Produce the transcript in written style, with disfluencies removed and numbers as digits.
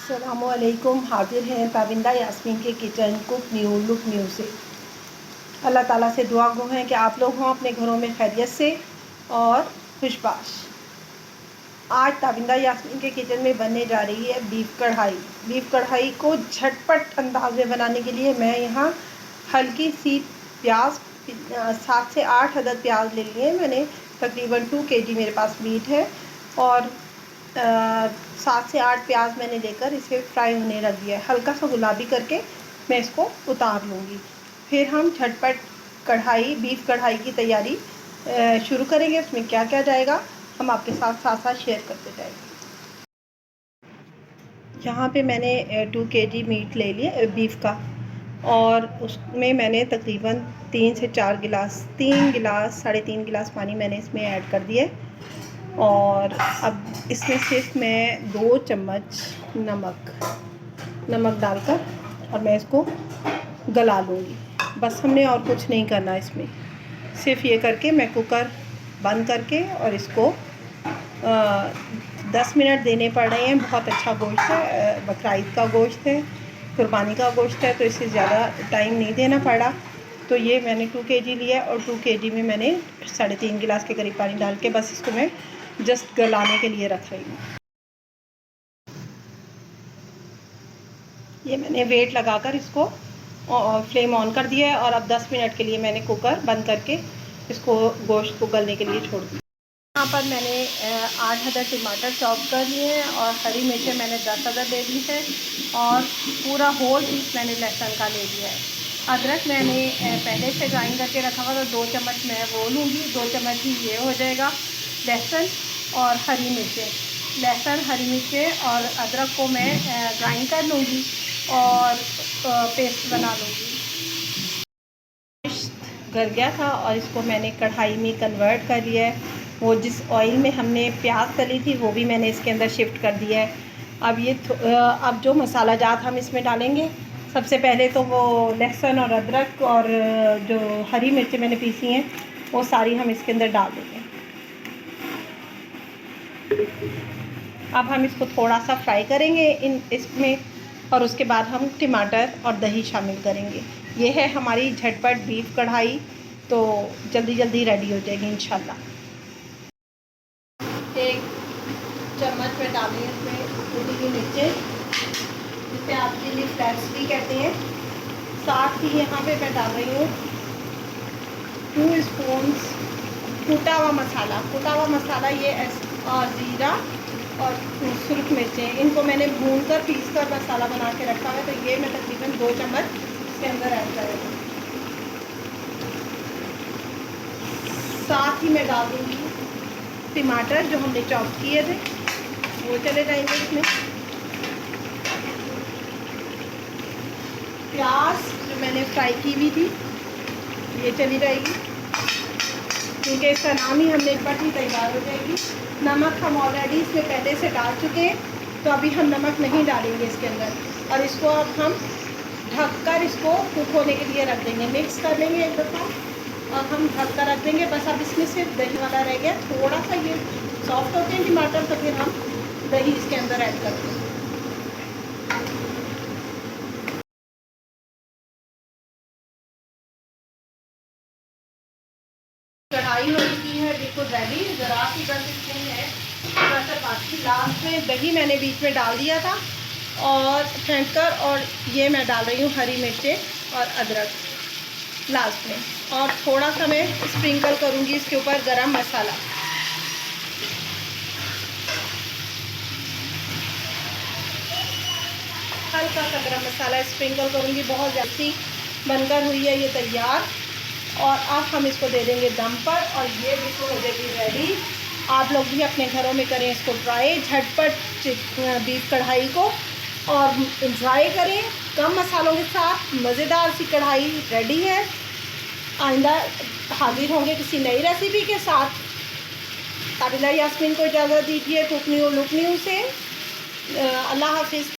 अस्सलामुअलैकुम। हाजिर हैं ताबिंदा यास्मीन के kitchen cook new look new से। अल्लाह ताला से दुआ गो है कि आप लोग हों अपने घरों में खैरियत से और खुशबाश। आज ताबिंदा यास्मीन के किचन में बनने जा रही है बीफ कढ़ाई। बीफ कढ़ाई को झटपट अंदाज में बनाने के लिए मैं यहाँ हल्की सी प्याज 7 से 8 अदद प्याज ले लिए मैंने। तकरीबन 2 kg मेरे पास मीट है और 7 से 8 प्याज मैंने लेकर इसे फ्राई होने रख दिया है। हल्का सा गुलाबी करके मैं इसको उतार लूँगी। फिर हम झटपट कढ़ाई बीफ कढ़ाई की तैयारी शुरू करेंगे। उसमें क्या क्या जाएगा हम आपके साथ साथ शेयर करते जाएंगे। यहाँ पे मैंने 2 kg मीट ले लिया बीफ का और उसमें मैंने तकरीबन 3 से 4 गिलास 3 गिलास 3.5 गिलास पानी मैंने इसमें ऐड कर दिया। और अब इसमें सिर्फ मैं 2 चम्मच नमक डालकर और मैं इसको गला लूँगी। बस हमने और कुछ नहीं करना इसमें, सिर्फ ये करके मैं कुकर बंद करके और इसको 10 मिनट देने पड़ रहे हैं। बहुत अच्छा गोश्त है, बकरा ईद का गोश्त है, कुर्बानी का गोश्त है, तो इससे ज़्यादा टाइम नहीं देना पड़ा। तो ये मैंने 2 kg लिया और 2 kg में मैंने 3.5 गिलास के करीब पानी डाल के बस इसको मैं जस्ट गलाने के लिए रख रही हूँ। ये मैंने वेट लगाकर इसको फ्लेम ऑन कर दिया है और अब 10 मिनट के लिए मैंने कुकर बंद करके इसको गोश्त को गलने के लिए छोड़ दिया। यहाँ पर मैंने 8 अदद टमाटर चॉप कर लिए हैं और हरी मिर्चें मैंने 10 अदद ले ली है और पूरा होल पीस मैंने लहसुन का ले लिया है। अदरक मैंने पहले से ग्राइंड करके रखा हुआ, तो 2 चम्मच मैं वो लूँगी, 2 चम्मच ही ये हो जाएगा। लहसुन और हरी मिर्चें, लहसुन हरी मिर्चें और अदरक को मैं ग्राइंड कर लूँगी और पेस्ट बना लूँगी। गल गया था और इसको मैंने कढ़ाई में कन्वर्ट कर लिया है। वो जिस ऑयल में हमने प्याज तली थी वो भी मैंने इसके अंदर शिफ्ट कर दिया है। अब ये अब जो मसाला जात हम इसमें डालेंगे, सबसे पहले तो वो लहसुन और अदरक और जो हरी मिर्चें मैंने पीसी हैं वो सारी हम इसके अंदर डाल देंगे। अब हम इसको थोड़ा सा फ्राई करेंगे इसमें और उसके बाद हम टमाटर और दही शामिल करेंगे। ये है हमारी झटपट बीफ कढ़ाई, तो जल्दी जल्दी रेडी हो जाएगी इंशाल्लाह। 1 चम्मच में डालें इसमें कुटी हुई मिर्चें, जिसे आप चिली फ्लेक्स भी कहते हैं। साथ ही यहाँ पे मैं डाल रही हूँ 2 स्पून्स कूटा हुआ मसाला। कूटा हुआ मसाला ये और ज़ीरा और सुरख मिर्चें, इनको मैंने भून कर पीस कर मसाला बना के रखा है, तो ये मैं तकरीबन 2 चम्मच इसके अंदर ऐड करूँगी। साथ ही मैं डाल दूँगी टमाटर जो हमने चॉप किए थे, वो चले जाएंगे इसमें। प्याज जो मैंने फ्राई की हुई थी ये चली जाएगी, क्योंकि इसका नाम ही हमने पटी तैयार हो जाएगी। नमक हम ऑलरेडी इसमें पहले से डाल चुके हैं, तो अभी हम नमक नहीं डालेंगे इसके अंदर। और इसको अब हम ढककर इसको कुक होने के लिए रख देंगे। मिक्स कर लेंगे एक दफ़ा और हम ढक कर रख देंगे। बस अब इसमें सिर्फ दही वाला रह गया, थोड़ा सा ये सॉफ्ट होते हैं टमाटर, तो फिर हम दही इसके अंदर ऐड कर देंगे। कढ़ाई हो चुकी है बिल्कुल रेडी। ज़रा सी बस इसमें है बाकी। लास्ट में दही मैंने बीच में डाल दिया था और फेंट कर, और ये मैं डाल रही हूँ हरी मिर्चें और अदरक लास्ट में, और थोड़ा सा मैं स्प्रिंकल करूँगी इसके ऊपर गरम मसाला। हल्का सा गरम मसाला स्प्रिंकल करूँगी। बहुत जल्दी बनकर हुई है ये तैयार और अब हम इसको दे देंगे दम पर और ये बिल्कुल हो जाएगी रेडी। आप लोग भी अपने घरों में करें इसको ट्राई, झटपट बीफ कढ़ाई को, और इंजॉय करें कम मसालों के साथ। मज़ेदार सी कढ़ाई रेडी है। आइंदा हाजिर होंगे किसी नई रेसिपी के साथ। ताबिंदा यास्मीन को इजाज़त दीजिए कुक न्यू लुक न्यू से। अल्लाह हाफिज़।